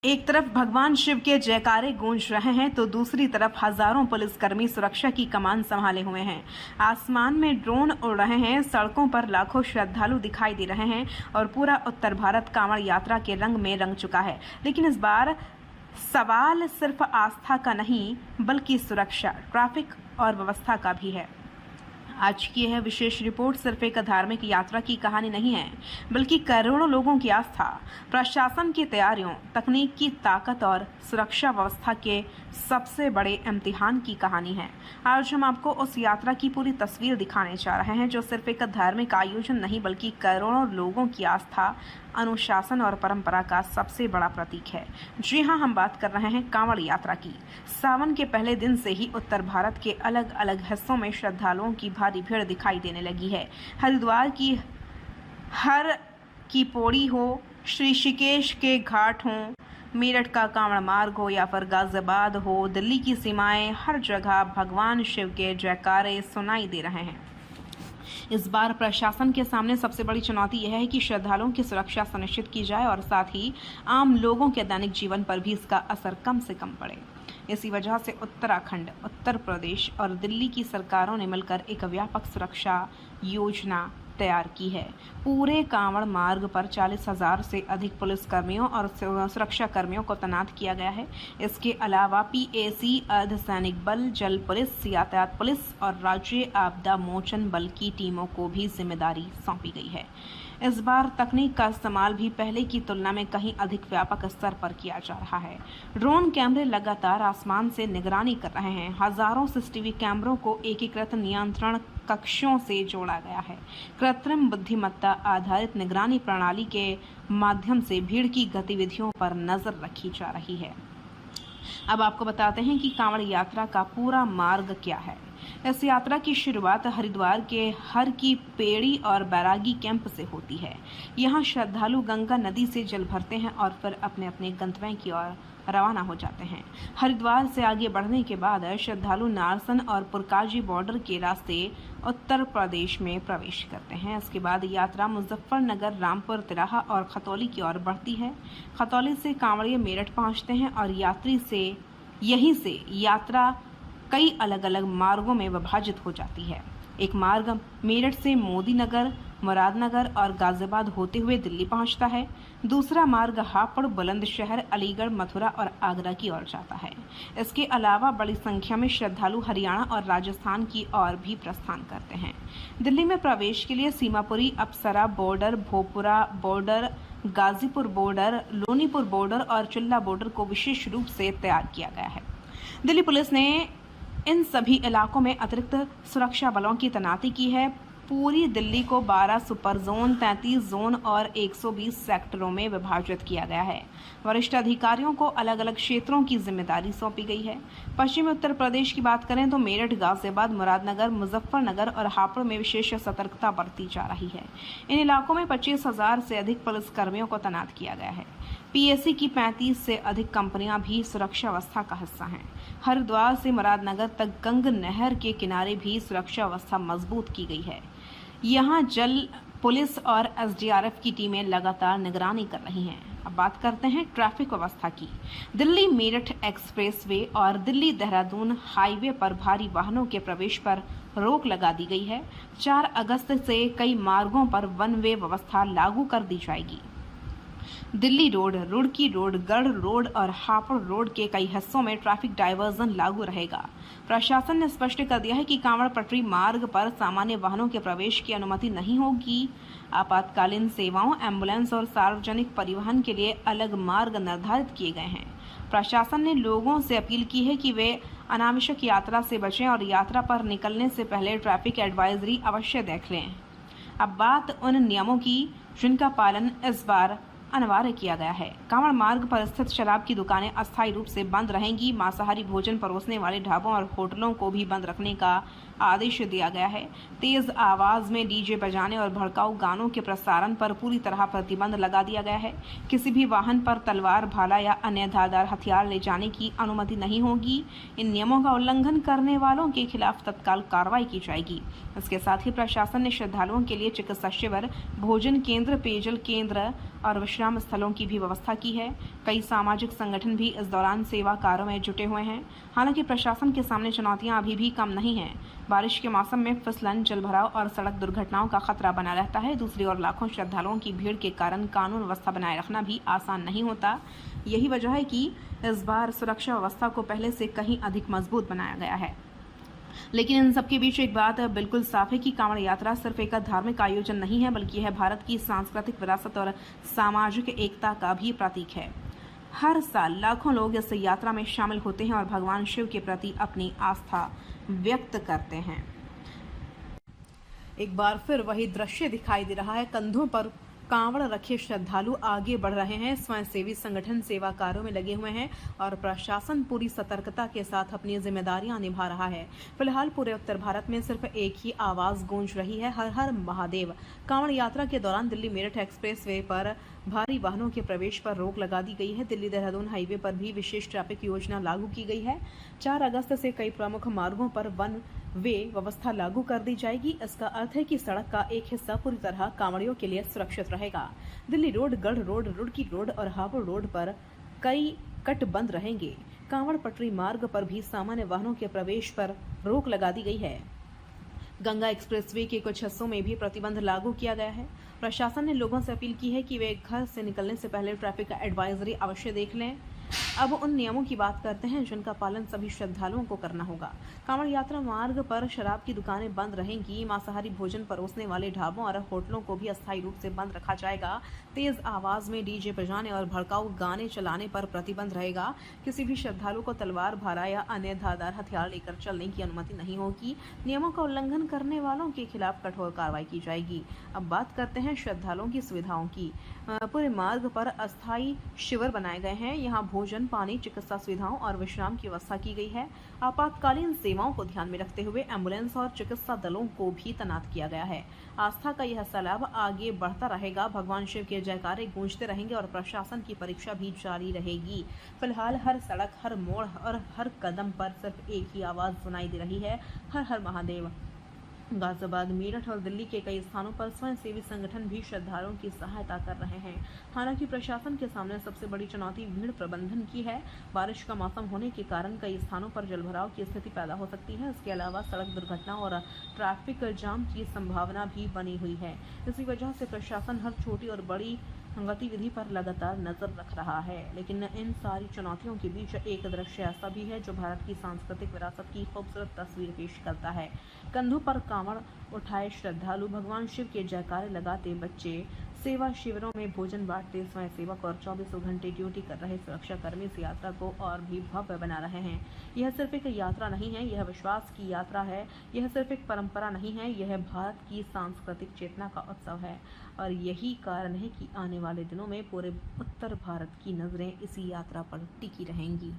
एक तरफ भगवान शिव के जयकारे गूंज रहे हैं तो दूसरी तरफ हजारों पुलिसकर्मी सुरक्षा की कमान संभाले हुए हैं। आसमान में ड्रोन उड़ रहे हैं, सड़कों पर लाखों श्रद्धालु दिखाई दे रहे हैं और पूरा उत्तर भारत कांवड़ यात्रा के रंग में रंग चुका है। लेकिन इस बार सवाल सिर्फ आस्था का नहीं बल्कि सुरक्षा, ट्रैफिक और व्यवस्था का भी है। आज की यह विशेष रिपोर्ट सिर्फ एक धार्मिक यात्रा की कहानी नहीं है, बल्कि करोड़ों लोगों की आस्था, प्रशासन की तैयारियों, तकनीक की ताकत और सुरक्षा व्यवस्था के सबसे बड़े इम्तिहान की कहानी है। आज हम आपको उस यात्रा की पूरी तस्वीर दिखाने जा रहे हैं जो सिर्फ एक धार्मिक आयोजन नहीं बल्कि करोड़ों लोगों की आस्था, अनुशासन और परंपरा का सबसे बड़ा प्रतीक है। जी हाँ, हम बात कर रहे हैं कांवड़ यात्रा की। सावन के पहले दिन से ही उत्तर भारत के अलग अलग हिस्सों में श्रद्धालुओं की भारी भीड़ दिखाई देने लगी है। हरिद्वार की हर की पौड़ी हो, श्री ऋषिकेश के घाट हों, मेरठ का कांवड़ मार्ग हो या फिर गाजियाबाद हो, दिल्ली की सीमाएं, हर जगह भगवान शिव के जयकारे सुनाई दे रहे हैं। इस बार प्रशासन के सामने सबसे बड़ी चुनौती यह है कि श्रद्धालुओं की सुरक्षा सुनिश्चित की जाए और साथ ही आम लोगों के दैनिक जीवन पर भी इसका असर कम से कम पड़े। इसी वजह से उत्तराखंड, उत्तर प्रदेश और दिल्ली की सरकारों ने मिलकर एक व्यापक सुरक्षा योजना तैयार की है। पूरे कांवड़ मार्ग पर 40,000 से अधिक पुलिसकर्मियों और सुरक्षा कर्मियों को तैनात किया गया है। इसके अलावा पीएसी, अर्धसैनिक बल, जल पुलिस, यातायात पुलिस और राज्य आपदा मोचन बल की टीमों को भी जिम्मेदारी सौंपी गई है। इस बार तकनीक का इस्तेमाल भी पहले की तुलना में कहीं अधिक व्यापक स्तर पर किया जा रहा है। ड्रोन कैमरे लगातार आसमान से निगरानी कर रहे हैं। हजारों सीसीटीवी कैमरों को एकीकृत नियंत्रण कक्षों से जोड़ा गया है। कृत्रिम बुद्धिमत्ता आधारित निगरानी प्रणाली के माध्यम से भीड़ की गतिविधियों पर नजर रखी जा रही है। अब आपको बताते हैं कि कांवड़ यात्रा का पूरा मार्ग क्या है। इस यात्रा की शुरुआत हरिद्वार के हर की पेड़ी और बैरागी कैंप से होती है। यहाँ श्रद्धालु गंगा नदी से जल भरते हैं और फिर अपने अपने गंतव्य की ओर रवाना हो जाते हैं। हरिद्वार से आगे बढ़ने के बाद श्रद्धालु नारसन और पुरकाजी बॉर्डर के रास्ते उत्तर प्रदेश में प्रवेश करते हैं। इसके बाद यात्रा मुजफ्फरनगर, रामपुर, तिराहा और खतौली की ओर बढ़ती है। खतौली से कांवड़िये मेरठ पहुंचते हैं और यहीं से यात्रा कई अलग अलग मार्गों में विभाजित हो जाती है। एक मार्ग मेरठ से मोदी नगर, मुरादनगर और गाजियाबाद होते हुए दिल्ली पहुंचता है। दूसरा मार्ग हापुड़, बुलंदशहर, अलीगढ़, मथुरा और आगरा की ओर जाता है। इसके अलावा बड़ी संख्या में श्रद्धालु हरियाणा और राजस्थान की ओर भी प्रस्थान करते हैं। दिल्ली में प्रवेश के लिए Seemapuri, Apsara border, Bhopura border, Ghazipur border, Lonipur border और चिल्ला बॉर्डर को विशेष रूप से तैयार किया गया है। दिल्ली पुलिस ने इन सभी इलाकों में अतिरिक्त सुरक्षा बलों की तैनाती की है। पूरी दिल्ली को 12 सुपर जोन, 33 जोन और 120 सेक्टरों में विभाजित किया गया है। वरिष्ठ अधिकारियों को अलग अलग क्षेत्रों की जिम्मेदारी सौंपी गई है। पश्चिमी उत्तर प्रदेश की बात करें तो मेरठ, गाजियाबाद, मुरादनगर, मुजफ्फरनगर और हापुड़ में विशेष सतर्कता बरती जा रही है। इन इलाकों में 25,000 से अधिक पुलिसकर्मियों को तैनात किया गया है। पीएसी की 35 से अधिक कंपनियां भी सुरक्षा व्यवस्था का हिस्सा हैं। हरिद्वार से मुरादनगर तक गंग नहर के किनारे भी सुरक्षा व्यवस्था मजबूत की गई है। यहाँ जल पुलिस और एसडीआरएफ की टीमें लगातार निगरानी कर रही हैं। अब बात करते हैं ट्रैफिक व्यवस्था की। दिल्ली मेरठ एक्सप्रेसवे और दिल्ली देहरादून हाईवे पर भारी वाहनों के प्रवेश पर रोक लगा दी गई है। 4 अगस्त से कई मार्गों पर वन वे व्यवस्था लागू कर दी जाएगी। दिल्ली रोड, रुड़की रोड, गढ़ रोड और हापुड़ रोड के कई हिस्सों में ट्रैफिक डायवर्जन लागू रहेगा। प्रशासन ने स्पष्ट कर दिया है कि कांवड़ पटरी मार्ग पर सामान्य वाहनों के प्रवेश की अनुमति नहीं होगी। आपातकालीन सेवाओं, एम्बुलेंस और सार्वजनिक परिवहन के लिए अलग मार्ग निर्धारित किए गए हैं। प्रशासन ने लोगों से अपील की है कि वे अनावश्यक यात्रा से बचें और यात्रा पर निकलने से पहले ट्रैफिक एडवाइजरी अवश्य देख लें। अब बात उन नियमों की जिनका पालन इस बार अनिवार्य किया गया है। कांवड़ मार्ग पर स्थित शराब की दुकानें अस्थायी रूप से बंद रहेंगी। मांसाहारी भोजन परोसने वाले ढाबों और होटलों को भी बंद रखने का आदेश दिया गया है। तेज आवाज में डीजे बजाने और भड़काऊ गानों के प्रसारण पर पूरी तरह प्रतिबंध लगा दिया गया है। किसी भी वाहन पर तलवार, भाला या अन्य धारदार हथियार ले जाने की अनुमति नहीं होगी। इन नियमों का उल्लंघन करने वालों के खिलाफ तत्काल कार्रवाई की जाएगी। इसके साथ ही प्रशासन ने श्रद्धालुओं के लिए चिकित्सा शिविर, भोजन केंद्र, पेयजल केंद्र और विश्राम स्थलों की भी व्यवस्था की है। कई सामाजिक संगठन भी इस दौरान सेवा कार्यों में जुटे हुए हैं। हालांकि प्रशासन के सामने चुनौतियां अभी भी कम नहीं हैं। बारिश के मौसम में फिसलन, जलभराव और सड़क दुर्घटनाओं का खतरा बना रहता है। दूसरी ओर लाखों श्रद्धालुओं की भीड़ के कारण कानून व्यवस्था बनाए रखना भी आसान नहीं होता। यही वजह है कि इस बार सुरक्षा व्यवस्था को पहले से कहीं अधिक मजबूत बनाया गया है। लेकिन इन सबके बीच एक बात बिल्कुल साफ है कि कांवड़ यात्रा सिर्फ एक धार्मिक आयोजन नहीं है, बल्कि यह भारत की सांस्कृतिक विरासत और सामाजिक एकता का भी प्रतीक है। हर साल लाखों लोग इस यात्रा में शामिल होते हैं और भगवान शिव के प्रति अपनी आस्था व्यक्त करते हैं। एक बार फिर वही दृश्य दिखाई दे रहा है। कंधों पर कांवड़ रखे श्रद्धालु आगे बढ़ रहे हैं। स्वयंसेवी संगठन सेवा कार्यों में लगे हुए हैं और प्रशासन पूरी सतर्कता के साथ अपनी जिम्मेदारियां निभा रहा है। फिलहाल पूरे उत्तर भारत में सिर्फ एक ही आवाज गूंज रही है, हर हर महादेव। कांवड़ यात्रा के दौरान दिल्ली मेरठ एक्सप्रेसवे पर भारी वाहनों के प्रवेश पर रोक लगा दी गई है। दिल्ली देहरादून हाईवे पर भी विशेष ट्रैफिक योजना लागू की गई है। 4 अगस्त से कई प्रमुख मार्गों पर वन वे व्यवस्था लागू कर दी जाएगी। इसका अर्थ है कि सड़क का एक हिस्सा पूरी तरह कांवड़ियों के लिए सुरक्षित रहेगा। दिल्ली रोड, गढ़ रोड, रुड़की रोड और हापुड़ रोड पर कई कट बंद रहेंगे। कांवड़ पटरी मार्ग पर भी सामान्य वाहनों के प्रवेश पर रोक लगा दी गई है। गंगा एक्सप्रेसवे के कुछ हिस्सों में भी प्रतिबंध लागू किया गया है। प्रशासन ने लोगों से अपील की है कि वे घर से निकलने से पहले ट्रैफिक एडवाइजरी अवश्य देख लें। अब उन नियमों की बात करते हैं जिनका पालन सभी श्रद्धालुओं को करना होगा। कांवड़ यात्रा मार्ग पर शराब की दुकानें बंद रहेंगी। मांसाहारी भोजन परोसने वाले ढाबों और होटलों को भी अस्थायी रूप से बंद रखा जाएगा। तेज आवाज में डीजे बजाने और भड़काऊ गाने चलाने पर प्रतिबंध रहेगा। किसी भी श्रद्धालु को तलवार, भाला या अन्य धारदार हथियार लेकर चलने की अनुमति नहीं होगी। नियमों का उल्लंघन करने वालों के खिलाफ कठोर कार्रवाई की जाएगी। अब बात करते हैं श्रद्धालुओं की सुविधाओं की। पूरे मार्ग पर अस्थायी शिविर बनाए गए हैं। यहाँ भोजन, पानी, चिकित्सा सुविधाओं और विश्राम की व्यवस्था की गई है। आपातकालीन सेवाओं को ध्यान में रखते हुए एम्बुलेंस और चिकित्सा दलों को भी तैनात किया गया है। आस्था का यह सैलाब आगे बढ़ता रहेगा। भगवान शिव के जयकारे गूंजते रहेंगे और प्रशासन की परीक्षा भी जारी रहेगी। फिलहाल हर सड़क, हर मोड़ और हर कदम पर सिर्फ एक ही आवाज सुनाई दे रही है, हर हर महादेव। गाजियाबाद, मेरठ और दिल्ली के कई स्थानों पर स्वयंसेवी संगठन भी श्रद्धालुओं की सहायता कर रहे हैं। हालांकि प्रशासन के सामने सबसे बड़ी चुनौती भीड़ प्रबंधन की है। बारिश का मौसम होने के कारण कई स्थानों पर जलभराव की स्थिति पैदा हो सकती है। इसके अलावा सड़क दुर्घटना और ट्रैफिक जाम की संभावना भी बनी हुई है। इसी वजह से प्रशासन हर छोटी और बड़ी गतिविधि पर लगातार नजर रख रहा है। लेकिन इन सारी चुनौतियों के बीच एक दृश्य ऐसा भी है जो भारत की सांस्कृतिक विरासत की खूबसूरत तस्वीर पेश करता है। कंधों पर कांवड़ उठाए श्रद्धालु, भगवान शिव के जयकारे लगाते बच्चे, सेवा शिविरों में भोजन बांटते स्वयंसेवक और 24 घंटे ड्यूटी कर रहे सुरक्षाकर्मी इस यात्रा को और भी भव्य बना रहे हैं। यह सिर्फ एक यात्रा नहीं है, यह विश्वास की यात्रा है। यह सिर्फ एक परंपरा नहीं है, यह भारत की सांस्कृतिक चेतना का उत्सव है। और यही कारण है कि आने वाले दिनों में पूरे उत्तर भारत की नजरें इसी यात्रा पर टिकी रहेंगी।